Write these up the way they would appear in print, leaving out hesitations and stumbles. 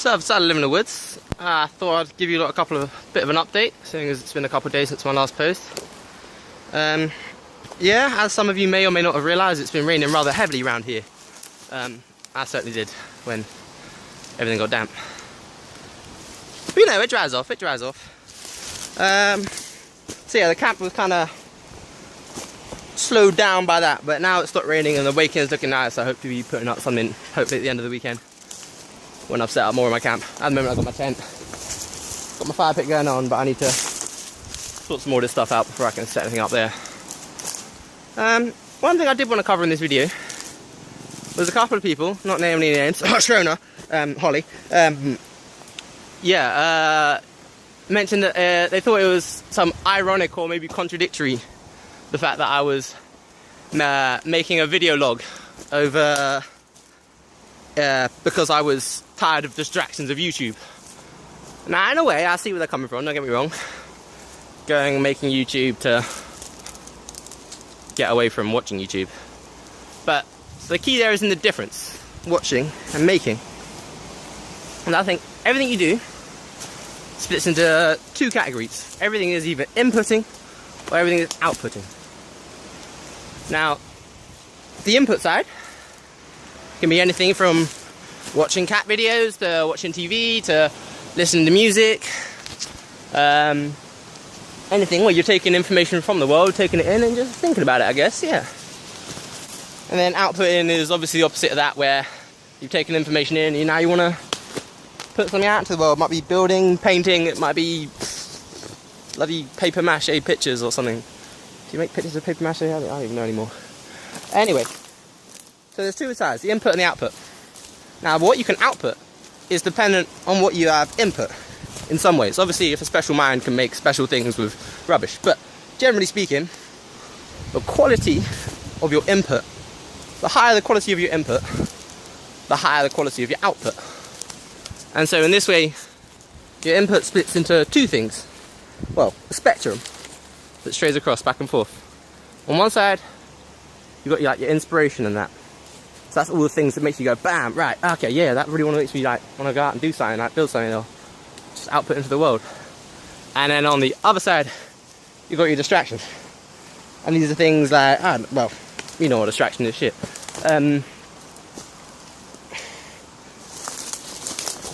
So I've started living in the woods. I thought I'd give you a bit of an update, seeing as it's been a couple of days since my last post. Yeah, as some of you may or may not have realised, it's been raining rather heavily around here. I certainly did when everything got damp. But you know, it dries off, so yeah, the camp was kind of slowed down by that, but now it's stopped raining and the weekend's looking nice. I hope to be putting up something hopefully at the end of the weekend when I've set up more of my camp. At the moment I've got my tent, got my fire pit going on, but I need to sort some more of this stuff out before I can set anything up there. One thing I did want to cover in this video was a couple of people, not naming any names, Shrona, Holly, mentioned that they thought it was some ironic or maybe contradictory, the fact that I was making a video log over because I was tired of distractions of YouTube. Now, in a way, I see where they're coming from, don't get me wrong. Making YouTube to get away from watching YouTube. But the key there is in the difference, watching and making. And I think everything you do splits into two categories. Everything is either inputting or everything is outputting. Now, the input side can be anything from watching cat videos to watching TV to listening to music. Anything where you're taking information from the world, taking it in and just thinking about it, I guess, yeah. And then outputting is obviously the opposite of that, where you've taken information in and now you want to put something out to the world. It might be building, painting, it might be bloody paper mache pictures or something. Do you make pictures of paper mache? I don't even know anymore. Anyway, so there's two sides, the input and the output. Now, what you can output is dependent on what you have input in some ways. Obviously, if a special mind can make special things with rubbish, but generally speaking, the quality of your input, the higher the quality of your input, the higher the quality of your output. And so in this way, your input splits into two things. Well, a spectrum that strays across back and forth. On one side, you've got your inspiration and that. So that's all the things that make you go, bam, right, okay, yeah, that really makes me want to go out and do something, build something, or just output into the world. And then on the other side, you've got your distractions. And these are things like, well, you know what distraction is, shit.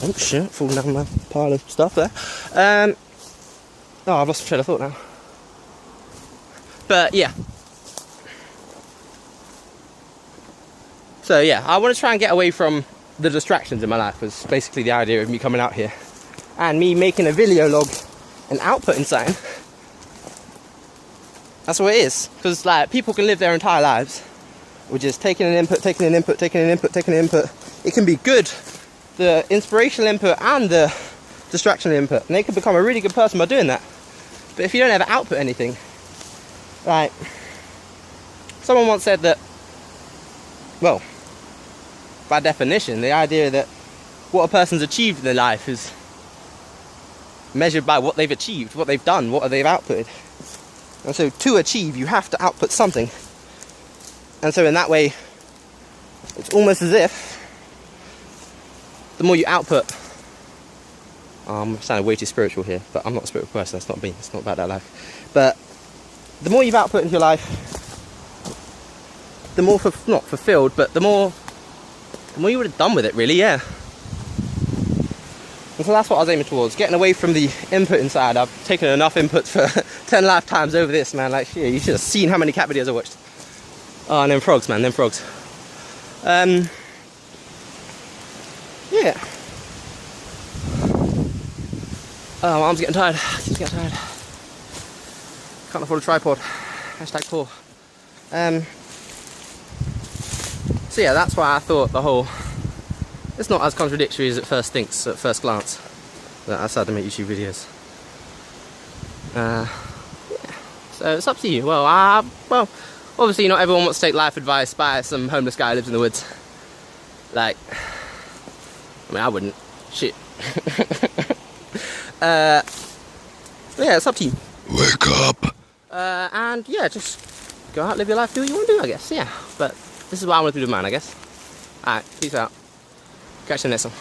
Oh shit, falling down my pile of stuff there. Oh, I've lost my train of thought now. But yeah. So yeah, I want to try and get away from the distractions in my life, was basically the idea of me coming out here. And me making a video log and outputting something. That's what it is. Because like, people can live their entire lives with just taking an input, taking an input, taking an input, taking an input. It can be good, the inspirational input and the distractional input. And they can become a really good person by doing that. But if you don't ever output anything, right, someone once said that, well, by definition, the idea that what a person's achieved in their life is measured by what they've achieved, what they've done, what they've outputted. And so to achieve, you have to output something. And so in that way, it's almost as if the more you output, I'm sounding way too spiritual here, but I'm not a spiritual person, that's not me, it's not about that life. But the more you've output into your life, the more, not fulfilled, but the more you would have done with it, really, yeah. And so that's what I was aiming towards, getting away from the input inside. I've taken enough inputs for 10 lifetimes over this, man. Like, shit, you should have seen how many cat videos I watched. Oh, and them frogs, man, them frogs. Yeah. Oh, my arm's getting tired. Keep getting tired. Can't afford a tripod. Hashtag poor. So yeah, that's why I thought it's not as contradictory as it first thinks at first glance, that I decided to make YouTube videos. Yeah. So it's up to you. Well, obviously not everyone wants to take life advice by some homeless guy who lives in the woods. Like, I mean, I wouldn't. Shit. Yeah, it's up to you. Wake up. And yeah, just go out, live your life, do what you want to do, I guess. Yeah, but this is what I want to do with mine, I guess. Alright, peace out. Catch you in the next one.